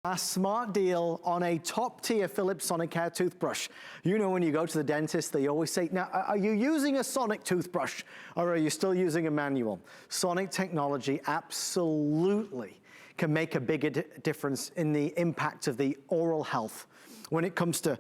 A smart deal on a top-tier Philips Sonicare toothbrush. You know, when you go to the dentist, they always say, now, are you using a sonic toothbrush or are you still using a manual? Sonic technology absolutely can make a bigger difference in the impact of the oral health. When it comes to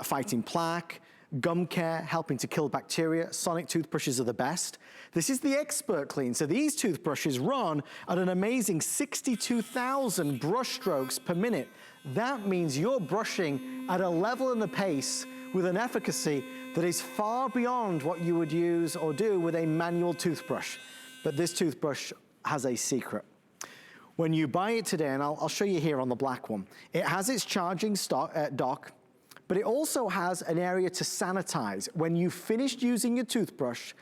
fighting plaque, gum care, helping to kill bacteria, sonic toothbrushes are the best. This is the ExpertClean. So these toothbrushes run at an amazing 62,000 brush strokes per minute. That means you're brushing at a level and a pace with an efficacy that is far beyond what you would use or do with a manual toothbrush. But this toothbrush has a secret. When you buy it today, and I'll show you here on the black one, it has its charging dock, but it also has an area to sanitize. When you finished using your toothbrush,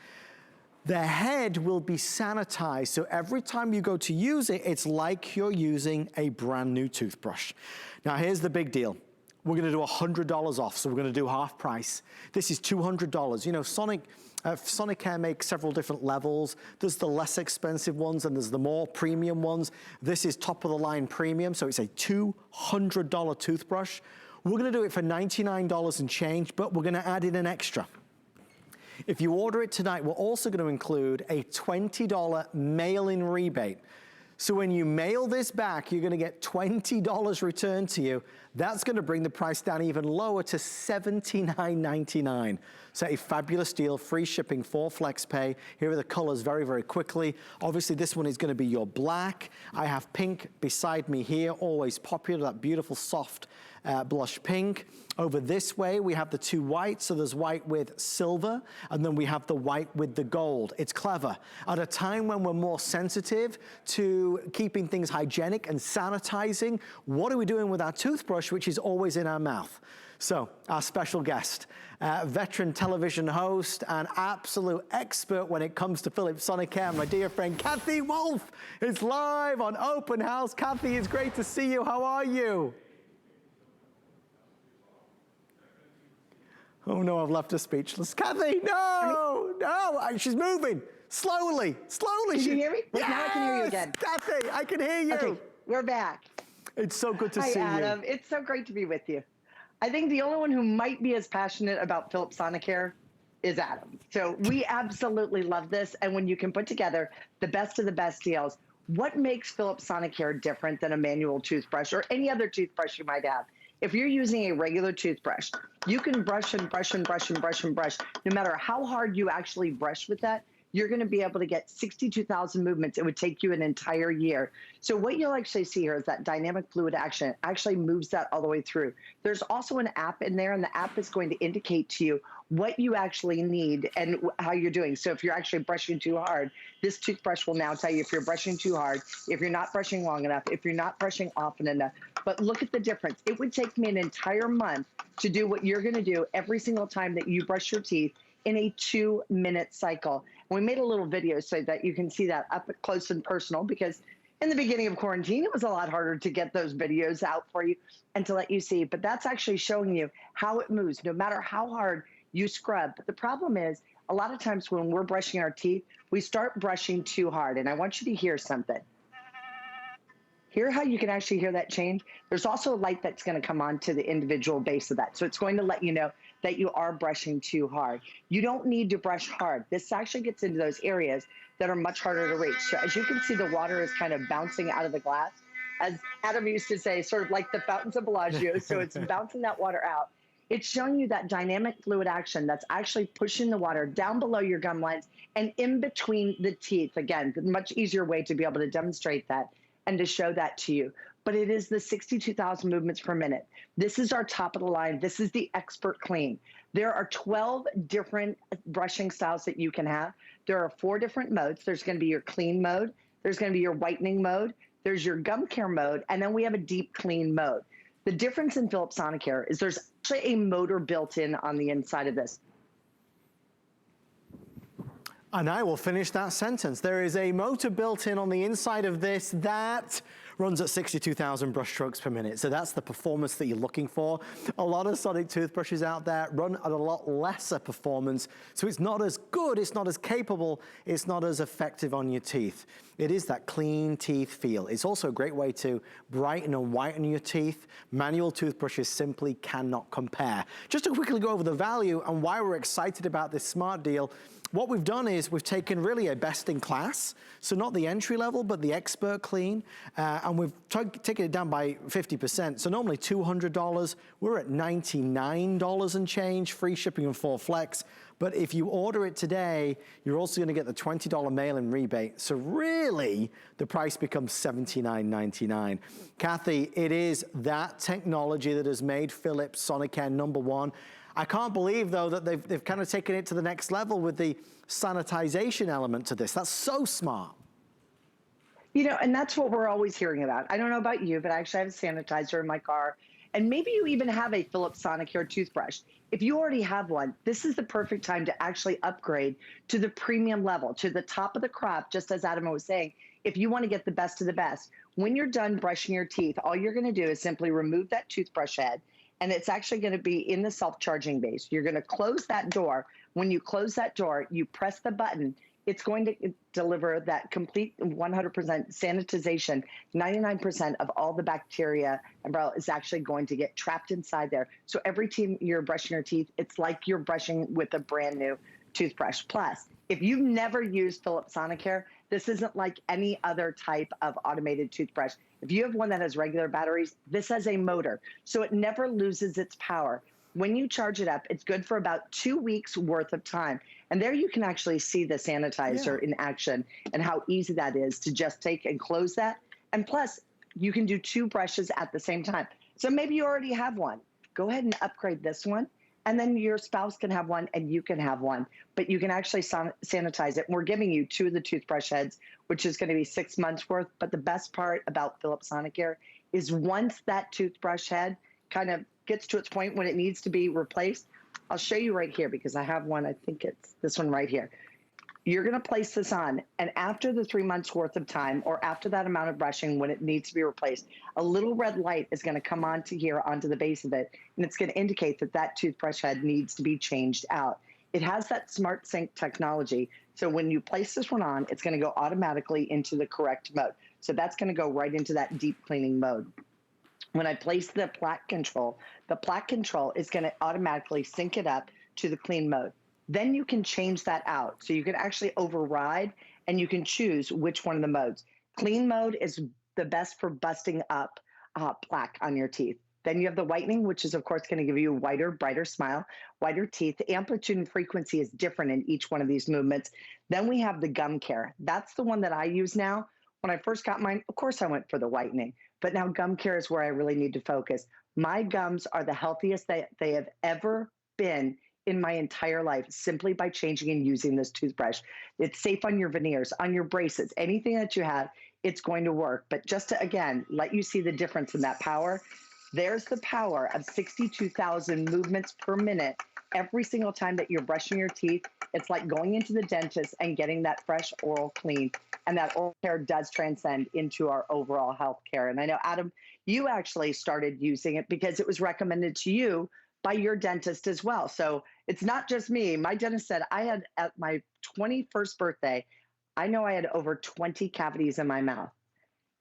the head will be sanitized, so every time you go to use it, it's like you're using a brand new toothbrush. Now here's the big deal. We're gonna do $100 off, so we're gonna do half price. This is $200. You know, Sonicare makes several different levels. There's the less expensive ones and there's the more premium ones. This is top of the line premium, so it's a $200 toothbrush. We're gonna do it for $99 and change, but we're gonna add in an extra. If you order it tonight, we're also gonna include a $20 mail-in rebate. So when you mail this back, you're gonna get $20 returned to you. That's gonna bring the price down even lower to $79.99. So a fabulous deal, free shipping for FlexPay. Here are the colors very, very quickly. Obviously this one is gonna be your black. I have pink beside me here, always popular, that beautiful soft blush pink. Over this way, we have the two whites, so there's white with silver, and then we have the white with the gold. It's clever. At a time when we're more sensitive to keeping things hygienic and sanitizing, what are we doing with our toothbrush, which is always in our mouth? So, our special guest, veteran television host and absolute expert when it comes to Philips Sonicare, my dear friend Kathy Wolf is live on Open House. Kathy, it's great to see you. How are you? Oh no, I've left her speechless. Kathy, no, she's moving. Slowly. Can you hear me? Yes! Now I can hear you again. Kathy, I can hear you. Okay, we're back. It's so good to see you. Hi, Adam. It's so great to be with you. I think the only one who might be as passionate about Philips Sonicare is Adam. So we absolutely love this. And when you can put together the best of the best deals, what makes Philips Sonicare different than a manual toothbrush or any other toothbrush you might have? If you're using a regular toothbrush, you can brush and brush and brush and brush and brush. No matter how hard you actually brush with that, you're gonna be able to get 62,000 movements. It would take you an entire year. So what you'll actually see here is that dynamic fluid action. It actually moves that all the way through. There's also an app in there, and the app is going to indicate to you what you actually need and how you're doing. So if you're actually brushing too hard, this toothbrush will now tell you if you're brushing too hard, if you're not brushing long enough, if you're not brushing often enough. But look at the difference. It would take me an entire month to do what you're gonna do every single time that you brush your teeth in a 2-minute cycle. And we made a little video so that you can see that up close and personal, because in the beginning of quarantine, it was a lot harder to get those videos out for you and to let you see. But that's actually showing you how it moves, no matter how hard you scrub. But the problem is, a lot of times when we're brushing our teeth, we start brushing too hard. And I want you to hear something. Hear how you can actually hear that change? There's also a light that's gonna come on to the individual base of that. So it's going to let you know that you are brushing too hard. You don't need to brush hard. This actually gets into those areas that are much harder to reach. So as you can see, the water is kind of bouncing out of the glass. As Adam used to say, sort of like the fountains of Bellagio, so it's bouncing that water out. It's showing you that dynamic fluid action that's actually pushing the water down below your gum lines and in between the teeth. Again, the much easier way to be able to demonstrate that and to show that to you. But it is the 62,000 movements per minute. This is our top of the line. This is the ExpertClean. There are 12 different brushing styles that you can have. There are 4 different modes. There's gonna be your clean mode. There's gonna be your whitening mode. There's your gum care mode. And then we have a deep clean mode. The difference in Philips Sonicare is there's actually a motor built in on the inside of this. And I will finish that sentence. There is a motor built in on the inside of this that runs at 62,000 brush strokes per minute. So that's the performance that you're looking for. A lot of Sonic toothbrushes out there run at a lot lesser performance. So it's not as good, it's not as capable, it's not as effective on your teeth. It is that clean teeth feel. It's also a great way to brighten and whiten your teeth. Manual toothbrushes simply cannot compare. Just to quickly go over the value and why we're excited about this smart deal, what we've done is we've taken really a best in class, so not the entry level, but the ExpertClean, and we've taken it down by 50%. So normally $200, we're at $99 and change, free shipping and 4 flex. But if you order it today, you're also gonna get the $20 mail-in rebate. So really, the price becomes $79.99. Kathy, it is that technology that has made Philips Sonicare #1. I can't believe, though, that they've kind of taken it to the next level with the sanitization element to this. That's so smart. You know, and that's what we're always hearing about. I don't know about you, but I actually have a sanitizer in my car. And maybe you even have a Philips Sonicare toothbrush. If you already have one, this is the perfect time to actually upgrade to the premium level, to the top of the crop, just as Adam was saying, if you want to get the best of the best. When you're done brushing your teeth, all you're going to do is simply remove that toothbrush head, and it's actually going to be in the self-charging base. You're going to close that door. When you close that door, you press the button. It's going to deliver that complete 100% sanitization. 99% of all the bacteria and is actually going to get trapped inside there. So every time you're brushing your teeth, it's like you're brushing with a brand new toothbrush. Plus, if you've never used Philips Sonicare, this isn't like any other type of automated toothbrush. If you have one that has regular batteries, this has a motor, so it never loses its power. When you charge it up, it's good for about 2 weeks worth of time. And there you can actually see the sanitizer in action and how easy that is to just take and close that. And plus, you can do 2 brushes at the same time. So maybe you already have one. Go ahead and upgrade this one. And then your spouse can have one and you can have one. But you can actually sanitize it. We're giving you 2 of the toothbrush heads, which is going to be 6 months worth. But the best part about Philips Sonicare is once that toothbrush head kind of gets to its point when it needs to be replaced, I'll show you right here because I have one. I think it's this one right here. You're going to place this on, and after the 3 months worth of time, or after that amount of brushing when it needs to be replaced, a little red light is going to come onto here, onto the base of it, and it's going to indicate that that toothbrush head needs to be changed out. It has that smart sync technology, so when you place this one on, it's going to go automatically into the correct mode. So that's going to go right into that deep cleaning mode. When I place the Plaque Control is going to automatically sync it up to the clean mode. Then you can change that out. So you can actually override and you can choose which one of the modes. Clean mode is the best for busting up plaque on your teeth. Then you have the whitening, which is of course going to give you a whiter, brighter smile, whiter teeth. The amplitude and frequency is different in each one of these movements. Then we have the gum care. That's the one that I use now. When I first got mine, of course I went for the whitening, but now gum care is where I really need to focus. My gums are the healthiest that they have ever been in my entire life, simply by changing and using this toothbrush. It's safe on your veneers, on your braces, anything that you have, it's going to work. But just to, again, let you see the difference in that power, there's the power of 62,000 movements per minute. Every single time that you're brushing your teeth, it's like going into the dentist and getting that fresh oral clean. And that oral care does transcend into our overall health care. And I know, Adam, you actually started using it because it was recommended to you by your dentist as well. So it's not just me. My dentist said I had, at my 21st birthday, I know I had over 20 cavities in my mouth.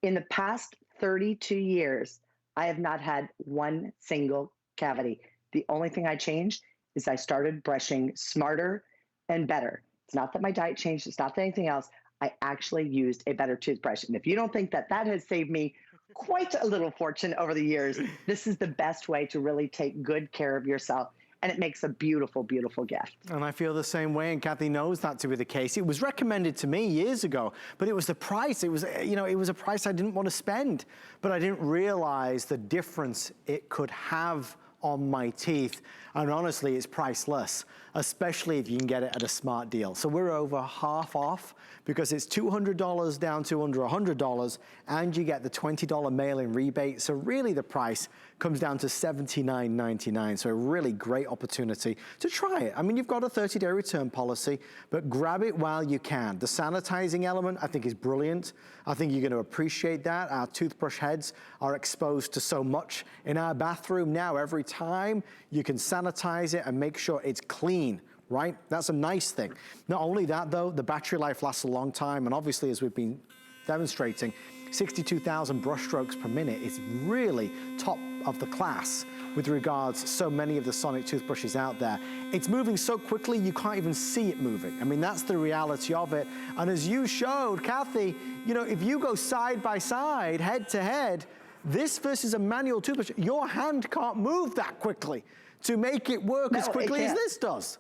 In the past 32 years, I have not had one single cavity. The only thing I changed is I started brushing smarter and better. It's not that my diet changed. It's not that anything else. I actually used a better toothbrush. And if you don't think that that has saved me quite a little fortune over the years, this is the best way to really take good care of yourself. And it makes a beautiful, beautiful gift. And I feel the same way, and Kathy knows that to be the case. It was recommended to me years ago, but it was the price. It was, you know, it was a price I didn't want to spend, but I didn't realize the difference it could have on my teeth. And honestly, it's priceless, especially if you can get it at a smart deal. So we're over half off because it's $200 down to under $100, and you get the $20 mail-in rebate. So really the price comes down to $79.99. So a really great opportunity to try it. I mean, you've got a 30-day return policy, but grab it while you can. The sanitizing element, I think, is brilliant. I think you're going to appreciate that. Our toothbrush heads are exposed to so much in our bathroom now. Every time you can sanitize it and make sure it's clean, right? That's a nice thing. Not only that, though, the battery life lasts a long time, and obviously, as we've been demonstrating, 62,000 brush strokes per minute is really top of the class with regards to so many of the sonic toothbrushes out there. It's moving so quickly you can't even see it moving. I mean, that's the reality of it. And as you showed, Kathy, you know, if you go side by side, head to head, this versus a manual toothbrush, your hand can't move that quickly to make it work as quickly as this does.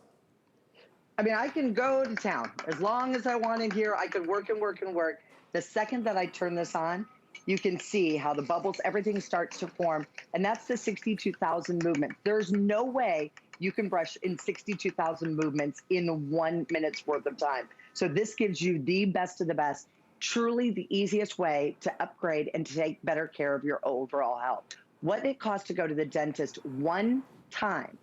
I mean, I can go to town as long as I want in here. I could work and work and work. The second that I turn this on, you can see how the bubbles, everything starts to form. And that's the 62,000 movement. There's no way you can brush in 62,000 movements in 1 minute's worth of time. So this gives you the best of the best, truly the easiest way to upgrade and to take better care of your overall health. What it costs to go to the dentist one time,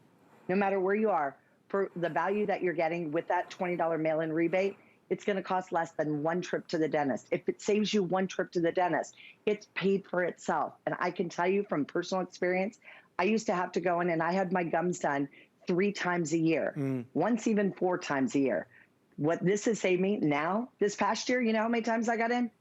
no matter where you are, for the value that you're getting with that $20 mail-in rebate, it's going to cost less than one trip to the dentist. If it saves you one trip to the dentist, it's paid for itself. And I can tell you from personal experience, I used to have to go in and I had my gums done 3 times a year, once even 4 times a year. What this has saved me now, this past year, you know how many times I got in?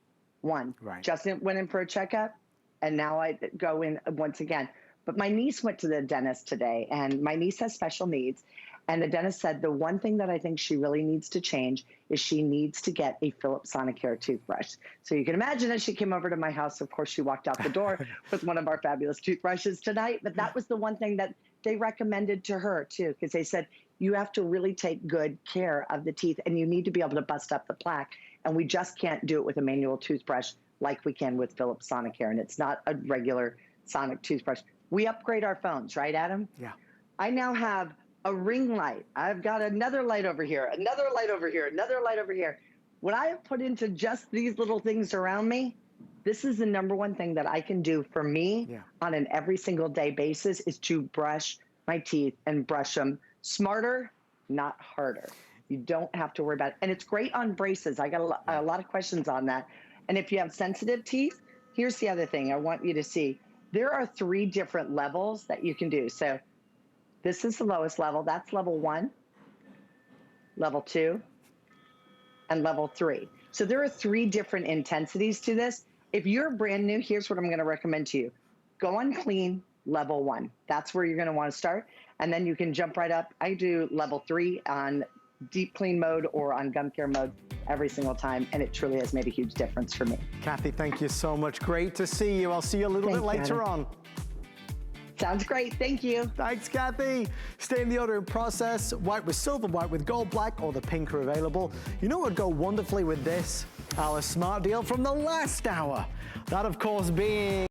1. Right. Justin went in for a checkup, and now I go in once again. But my niece went to the dentist today, and my niece has special needs. And the dentist said the one thing that I think she really needs to change is she needs to get a Philips Sonicare toothbrush. So you can imagine as she came over to my house, of course, she walked out the door with one of our fabulous toothbrushes tonight. But that was the one thing that they recommended to her, too, because they said, you have to really take good care of the teeth, and you need to be able to bust up the plaque. And we just can't do it with a manual toothbrush like we can with Philips Sonicare. And it's not a regular sonic toothbrush. We upgrade our phones, right, Adam? Yeah. I now have a ring light. I've got another light over here, another light over here, another light over here. What I have put into just these little things around me, this is the #1 thing that I can do for me on an every single day basis is to brush my teeth and brush them smarter, not harder. You don't have to worry about it. And it's great on braces. I got a lot of questions on that. And if you have sensitive teeth, here's the other thing I want you to see. There are 3 different levels that you can do. So this is the lowest level. That's level 1, level 2, and level 3. So there are 3 different intensities to this. If you're brand new, here's what I'm going to recommend to you. Go on clean, level 1. That's where you're going to want to start. And then you can jump right up. I do level 3 on deep clean mode or on gum care mode every single time, and it truly has made a huge difference for me. Kathy, thank you so much. Great to see you. I'll see you a little bit later on. Sounds great. Thank you. Thanks, Kathy. Stay in the ordering process. White with silver, white with gold, black, or the pink are available. You know what would go wonderfully with this? Our smart deal from the last hour. That, of course, being